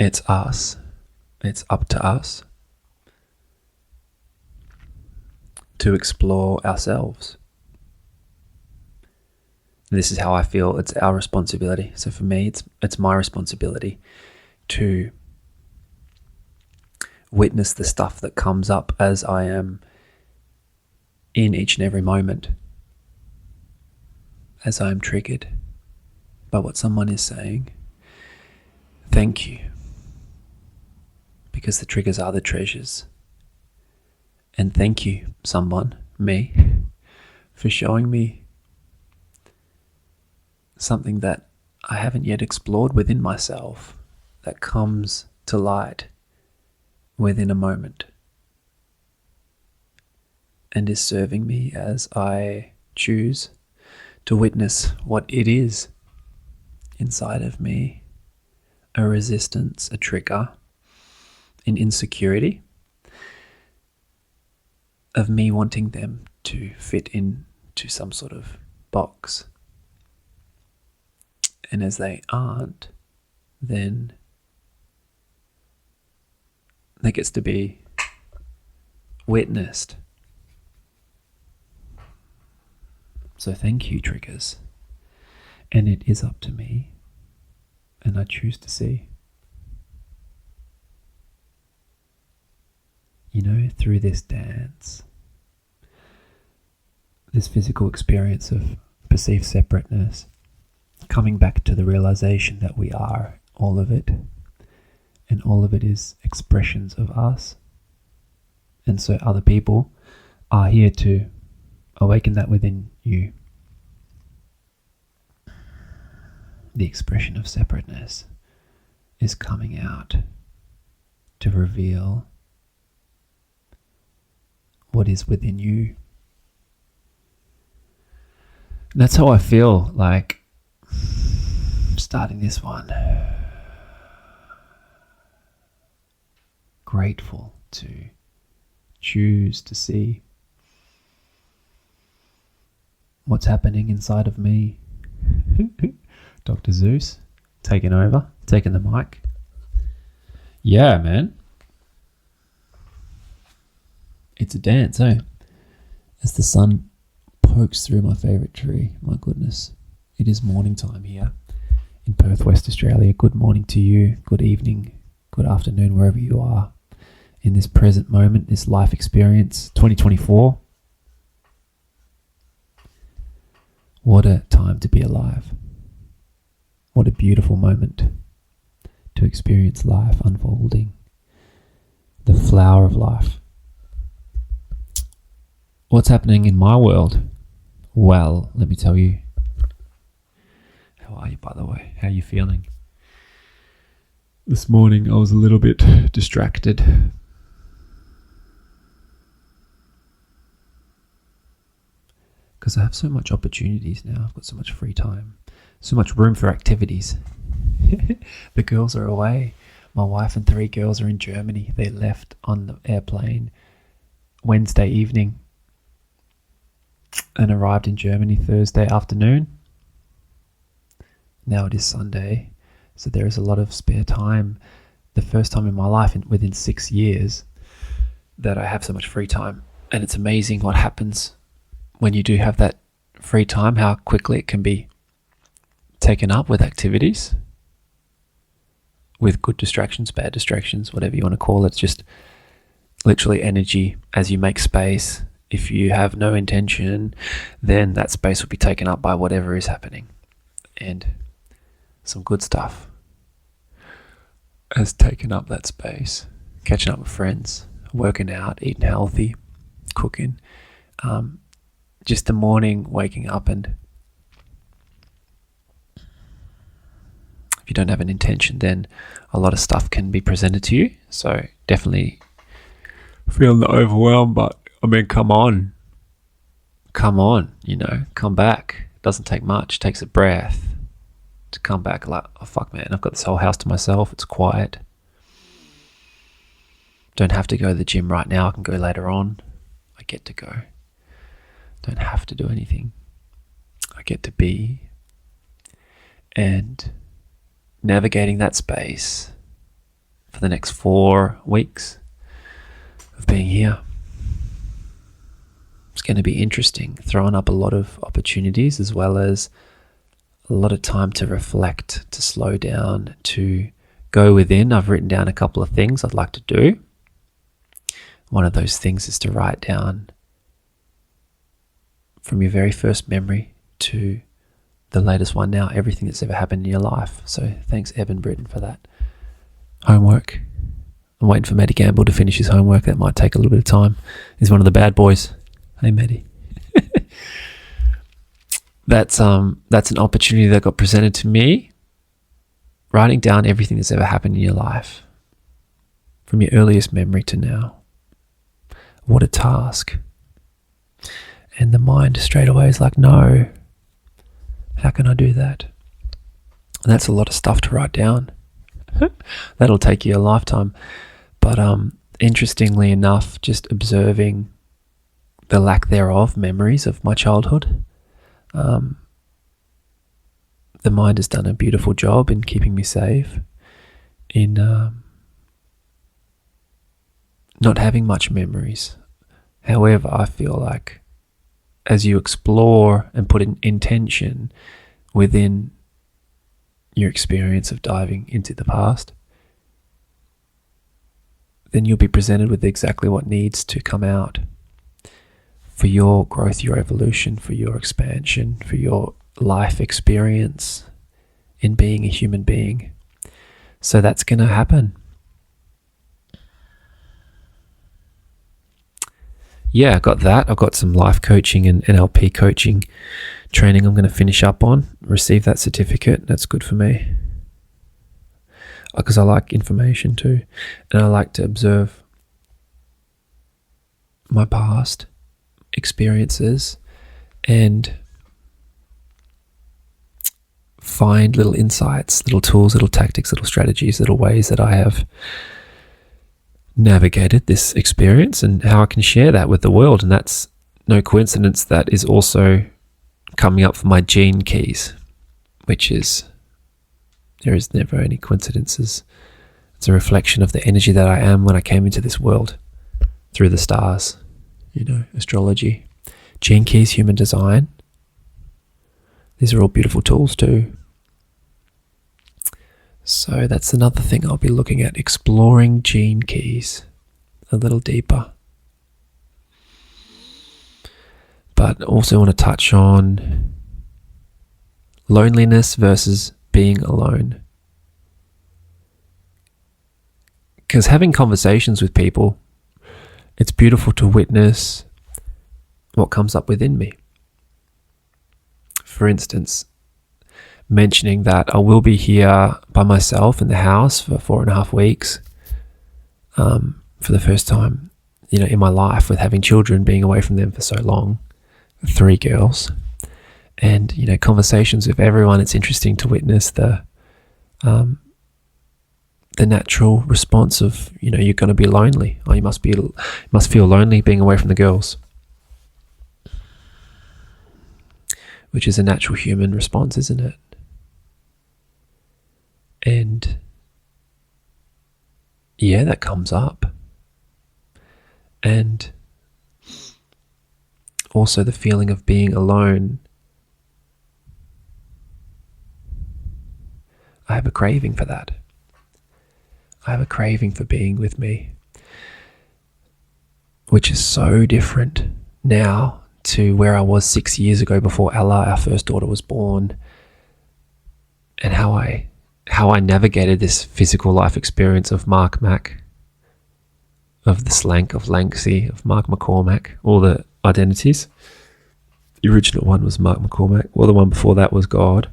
It's us. It's up to us to explore ourselves. This is how I feel it's our responsibility. So for me, it's my responsibility to witness the stuff that comes up as I am in each and every moment, as I am triggered by what someone is saying. Thank you, because the triggers are the treasures. And thank you, someone, me, for showing me something that I haven't yet explored within myself that comes to light within a moment and is serving me as I choose to witness what it is inside of me: a resistance, a trigger, an insecurity of me wanting them to fit into some sort of box. And as they aren't, then that gets to be witnessed. So thank you, triggers. And it is up to me, and I choose to see. Through this dance, this physical experience of perceived separateness, coming back to the realization that we are all of it, and all of it is expressions of us. And so other people are here to awaken that within you. The expression of separateness is coming out to reveal what is within you. And that's how I feel like starting this one. Grateful to choose to see what's happening inside of me. Dr. Zeus taking over, taking the mic. Yeah, man. It's a dance, eh? As the sun pokes through my favourite tree. My goodness. It is morning time here in Perth, West Australia. Good morning to you. Good evening. Good afternoon, wherever you are in this present moment, this life experience, 2024. What a time to be alive. What a beautiful moment to experience life unfolding. The flower of life. What's happening in my world? Well, let me tell you. How are you, by the way? How are you feeling? This morning I was a little bit distracted. Because I have so much opportunities now. I've got so much free time. So much room for activities. The girls are away. My wife and 3 girls are in Germany. They left on the airplane Wednesday evening and arrived in Germany Thursday afternoon. Now it is Sunday, so there is a lot of spare time. The first time in my life within 6 years that I have so much free time. And it's amazing what happens when you do have that free time, how quickly it can be taken up with activities, with good distractions, bad distractions, whatever you want to call it. It's just literally energy as you make space. If you have no intention, then that space will be taken up by whatever is happening. And some good stuff has taken up that space. Catching up with friends, working out, eating healthy, cooking. Just the morning, waking up, and if you don't have an intention, then a lot of stuff can be presented to you. So definitely feeling overwhelmed, but I mean, come on, come back. It doesn't take much. It takes a breath to come back. Like, oh fuck, man, I've got this whole house to myself. It's quiet. Don't have to go to the gym right now. I can go later on. I get to go. Don't have to do anything. I get to be. And navigating that space the next 4 weeks of being here. It's going to be interesting, throwing up a lot of opportunities as well as a lot of time to reflect, to slow down, to go within. I've written down a couple of things I'd like to do. One of those things is to write down from your very first memory to the latest one now, everything that's ever happened in your life. So thanks, Evan Britton, for that homework. I'm waiting for Matty Gamble to finish his homework. That might take a little bit of time. He's one of the bad boys. Hey, Matty. That's an opportunity that got presented to me. Writing down everything that's ever happened in your life, from your earliest memory to now. What a task. And the mind straight away is like, no, how can I do that? And that's a lot of stuff to write down. That'll take you a lifetime. But interestingly enough, just observing the lack thereof memories of my childhood, the mind has done a beautiful job in keeping me safe, in not having much memories. However, I feel like as you explore and put an intention within your experience of diving into the past, then you'll be presented with exactly what needs to come out for your growth, your evolution, for your expansion, for your life experience in being a human being. So that's going to happen. Yeah, I got that. I've got some life coaching and NLP coaching training I'm going to finish up on, receive that certificate. That's good for me, because I like information too, and I like to observe my past experiences and find little insights, little tools, little tactics, little strategies, little ways that I have navigated this experience and how I can share that with the world. And that's no coincidence that is also coming up for my gene keys, which is, there is never any coincidences. It's a reflection of the energy that I am when I came into this world through the stars, astrology, gene keys, human design. These are all beautiful tools too. So that's another thing I'll be looking at, exploring gene keys a little deeper. But also want to touch on loneliness versus being alone. Because having conversations with people, it's beautiful to witness what comes up within me. For instance, mentioning that I will be here by myself in the house for 4.5 weeks, for the first time, in my life, with having children, being away from them for so long, 3 girls, and conversations with everyone. It's interesting to witness the natural response of you're going to be lonely. Oh, you must feel lonely being away from the girls, which is a natural human response, isn't it? And yeah, that comes up. And also the feeling of being alone. I have a craving for that. I have a craving for being with me, which is so different now to where I was 6 years ago before Ella, our first daughter, was born, and how I navigated this physical life experience of Mark Mac, of the Slank, of Lanksy, of Mark McCormack, all the identities. The original one was Mark McCormack. Well, the one before that was God,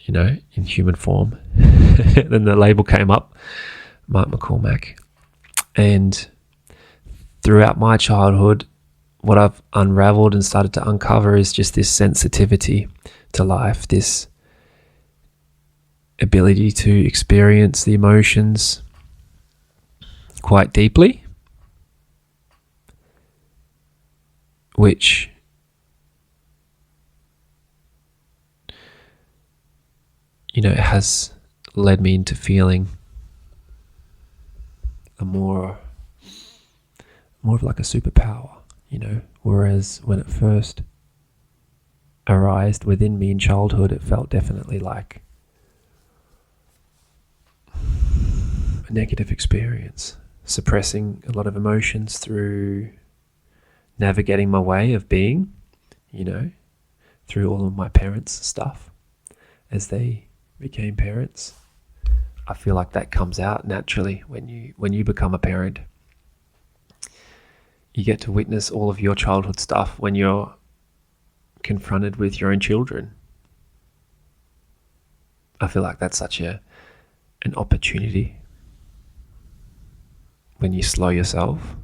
in human form. Then the label came up, Mark McCormack. And throughout my childhood, what I've unraveled and started to uncover is just this sensitivity to life, this ability to experience the emotions quite deeply, which has led me into feeling a more of like a superpower, whereas when it first arose within me in childhood, it felt definitely like a negative experience, suppressing a lot of emotions through navigating my way of being, through all of my parents' stuff as they became parents. I feel like that comes out naturally when you become a parent. You get to witness all of your childhood stuff when you're confronted with your own children. I feel like that's such an opportunity when you slow yourself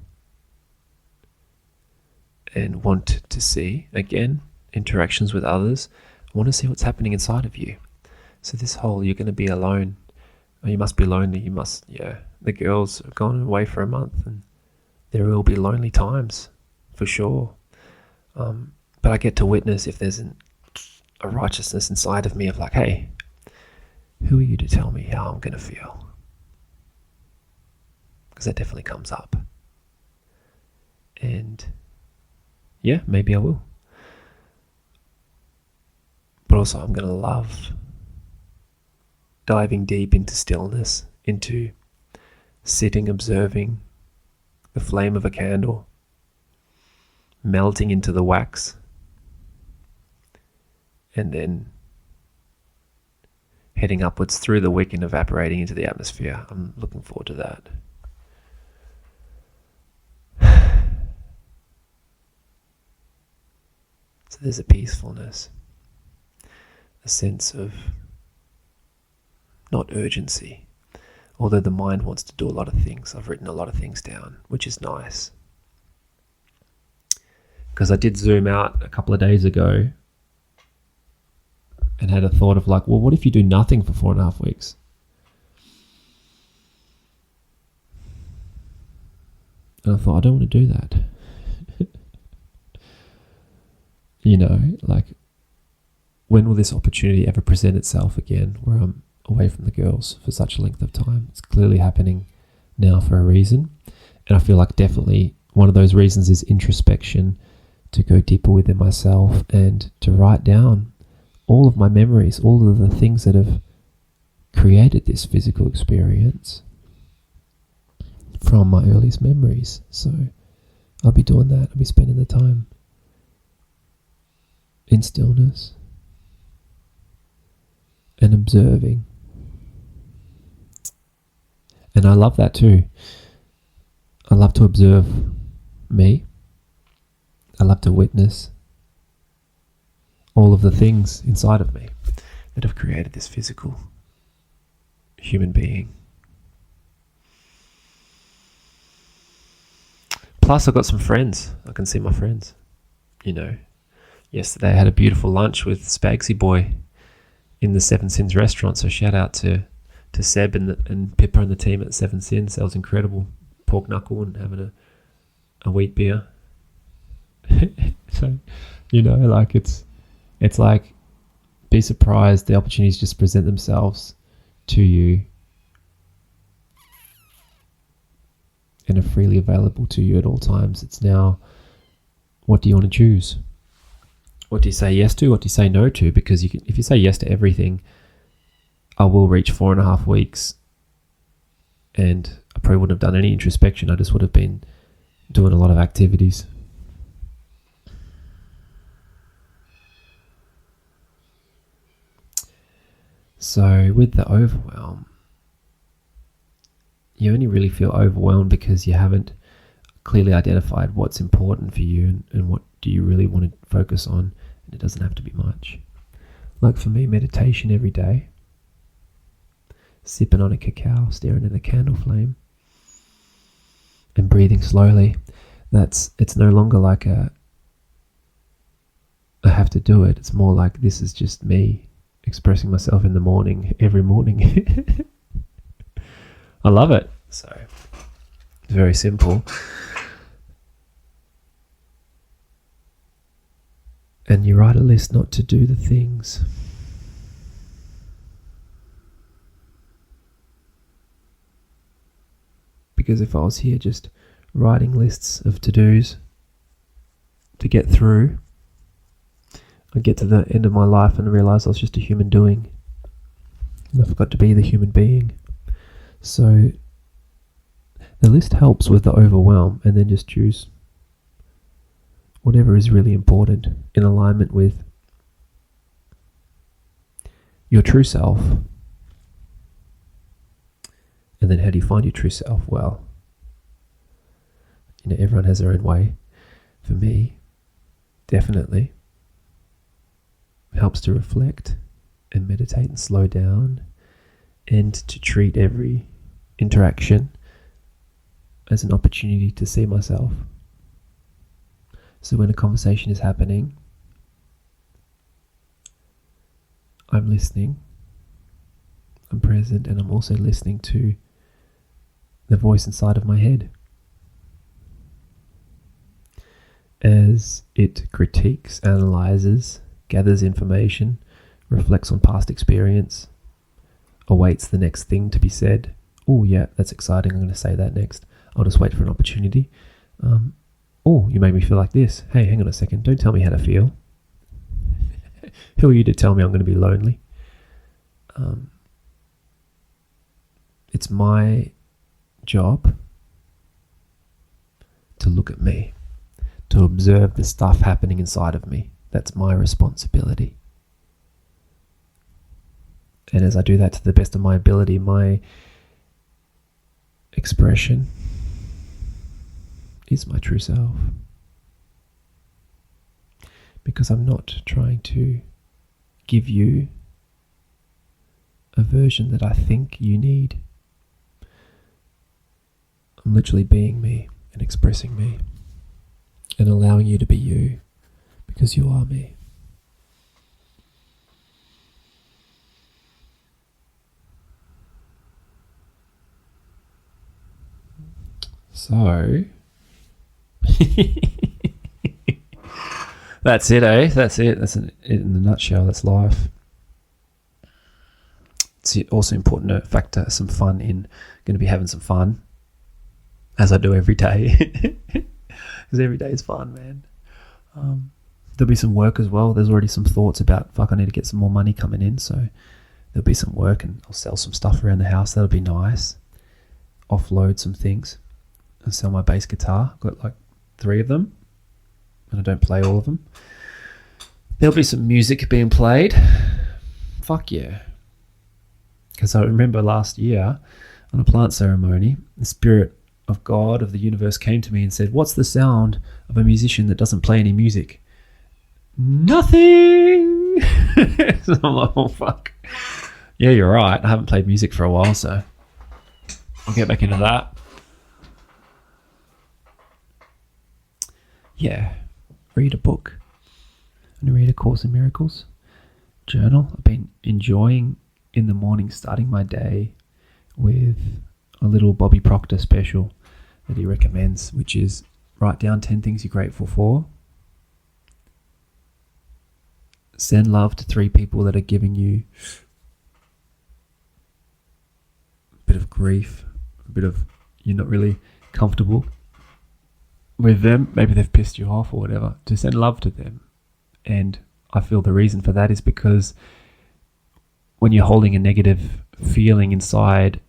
and want to see, again, interactions with others, want to see what's happening inside of you. So this whole, you're going to be alone, or you must be lonely, the girls have gone away for a month, and there will be lonely times, for sure. But I get to witness if there's a righteousness inside of me of like, hey, who are you to tell me how I'm going to feel? Because that definitely comes up. And yeah, maybe I will. But also I'm going to love diving deep into stillness, into sitting, observing the flame of a candle, melting into the wax, and then heading upwards through the wick and evaporating into the atmosphere. I'm looking forward to that. So there's a peacefulness, a sense of not urgency, although the mind wants to do a lot of things. I've written a lot of things down, which is nice. Because I did zoom out a couple of days ago and had a thought of like, well, what if you do nothing for 4.5 weeks? And I thought, I don't want to do that. Like, when will this opportunity ever present itself again where I'm away from the girls for such a length of time? It's clearly happening now for a reason. And I feel like definitely one of those reasons is introspection, to go deeper within myself and to write down all of my memories, all of the things that have created this physical experience from my earliest memories. So I'll be doing that. I'll be spending the time in stillness and observing. And I love that too. I love to observe me. I love to witness all of the things inside of me that have created this physical human being. Plus, I've got some friends. I can see my friends. Yesterday I had a beautiful lunch with Spagsy Boy in the Seven Sins restaurant. So shout out to Seb and Pippa and the team at Seven Sins. That was incredible. Pork knuckle and having a wheat beer. So, like it's like, be surprised. The opportunities just present themselves to you and are freely available to you at all times. It's now, what do you want to choose? What do you say yes to? What do you say no to? Because if you say yes to everything, I will reach 4.5 weeks and I probably wouldn't have done any introspection. I just would have been doing a lot of activities. So with the overwhelm, you only really feel overwhelmed because you haven't clearly identified what's important for you and what do you really want to focus on. And it doesn't have to be much. Like for me, meditation every day, sipping on a cacao, staring at a candle flame and breathing slowly. It's no longer like I have to do it. It's more like this is just me expressing myself in the morning, every morning. I love it. So it's very simple. And you write a list not to do the things. Because if I was here just writing lists of to-dos to get through, I'd get to the end of my life and realise I was just a human doing. And I forgot to be the human being. So the list helps with the overwhelm, and then just choose whatever is really important in alignment with your true self. And then how do you find your true self? Well, everyone has their own way. For me, definitely helps to reflect and meditate and slow down, and to treat every interaction as an opportunity to see myself. So when a conversation is happening, I'm listening, I'm present, and I'm also listening to the voice inside of my head as it critiques, analyzes, gathers information, reflects on past experience, awaits the next thing to be said. Oh yeah, that's exciting, I'm going to say that next. I'll just wait for an opportunity. Oh, you made me feel like this. Hey, hang on a second, don't tell me how to feel. Who are you to tell me I'm going to be lonely? It's my job to look at me, to observe the stuff happening inside of me. That's my responsibility. And as I do that to the best of my ability, my expression is my true self. Because I'm not trying to give you a version that I think you need. I'm literally being me and expressing me and allowing you to be you, because you are me. So that's it, eh? That's it. That's it in a nutshell. That's life. It's also important to factor some fun in. Going to be having some fun, as I do every day, because every day is fun, man. There'll be some work as well. There's already some thoughts about, I need to get some more money coming in, so there'll be some work, and I'll sell some stuff around the house. That'll be nice. Offload some things and sell my bass guitar. I've got like 3 of them, and I don't play all of them. There'll be some music being played. Fuck yeah. Because I remember last year on a plant ceremony, the spirit of God, of the universe, came to me and said, what's the sound of a musician that doesn't play any music? Nothing. So I'm like, oh fuck. Yeah, you're right. I haven't played music for a while, so I'll get back into that. Yeah, read a book and read A Course in Miracles. Journal. I've been enjoying in the morning starting my day with a little Bobby Proctor special that he recommends, which is write down 10 things you're grateful for. Send love to 3 people that are giving you a bit of grief, a bit of you're not really comfortable with them. Maybe they've pissed you off or whatever. To send love to them. And I feel the reason for that is because when you're holding a negative feeling inside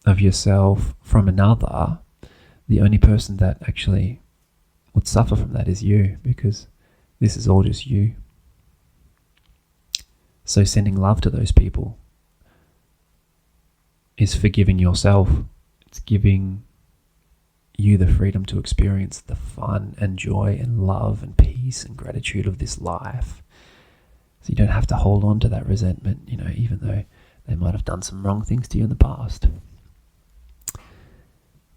of yourself from another, the only person that actually would suffer from that is you, because this is all just you. So sending love to those people is forgiving yourself. It's giving you the freedom to experience the fun and joy and love and peace and gratitude of this life. So you don't have to hold on to that resentment, even though they might have done some wrong things to you in the past.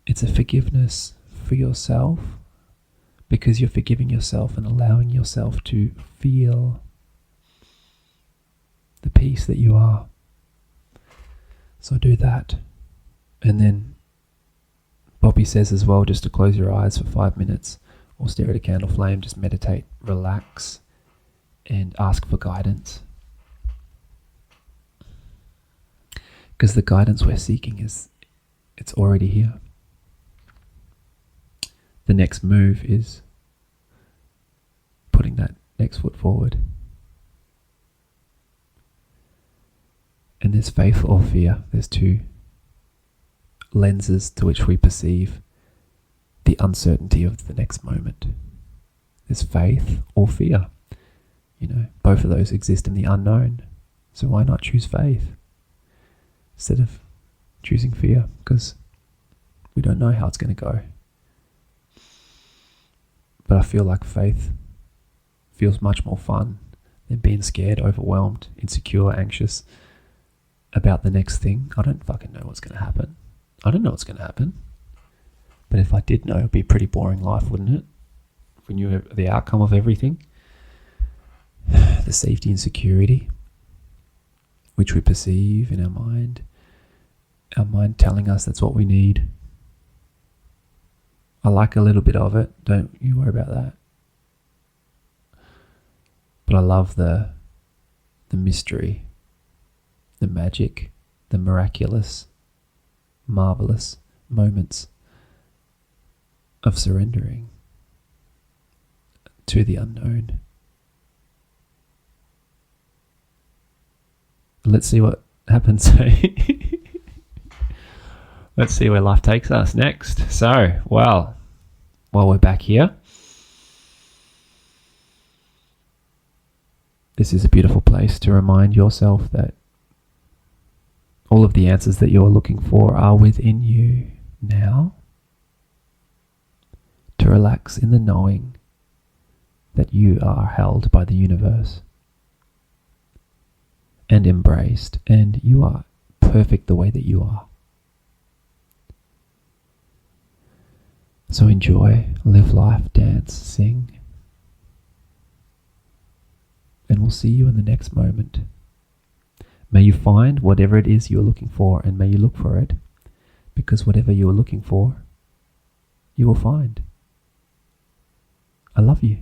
It's a forgiveness for yourself, because you're forgiving yourself and allowing yourself to feel the peace that you are. So do that. And then Bobby says as well, just to close your eyes for 5 minutes or stare at a candle flame, just meditate, relax, and ask for guidance. Because the guidance we're seeking is It's already here. The next move is putting that next foot forward. And there's faith or fear. There's two lenses to which we perceive the uncertainty of the next moment. There's faith or fear. Both of those exist in the unknown. So why not choose faith instead of choosing fear? Because we don't know how it's going to go. But I feel like faith feels much more fun than being scared, overwhelmed, insecure, anxious about the next thing. I don't fucking know what's going to happen. I don't know what's going to happen. But if I did know, it'd be a pretty boring life, wouldn't it? If we knew the outcome of everything. The safety and security which we perceive in our mind telling us that's what we need. I like a little bit of it, don't you worry about that. But I love the mystery, the magic, the miraculous, marvelous moments of surrendering to the unknown. Let's see what happens. Let's see where life takes us next. So, while we're back here, this is a beautiful place to remind yourself that all of the answers that you're looking for are within you now. To relax in the knowing that you are held by the universe and embraced, and you are perfect the way that you are. So enjoy, live life, dance, sing, and we'll see you in the next moment. May you find whatever it is you're looking for, and may you look for it, because whatever you are looking for, you will find. I love you.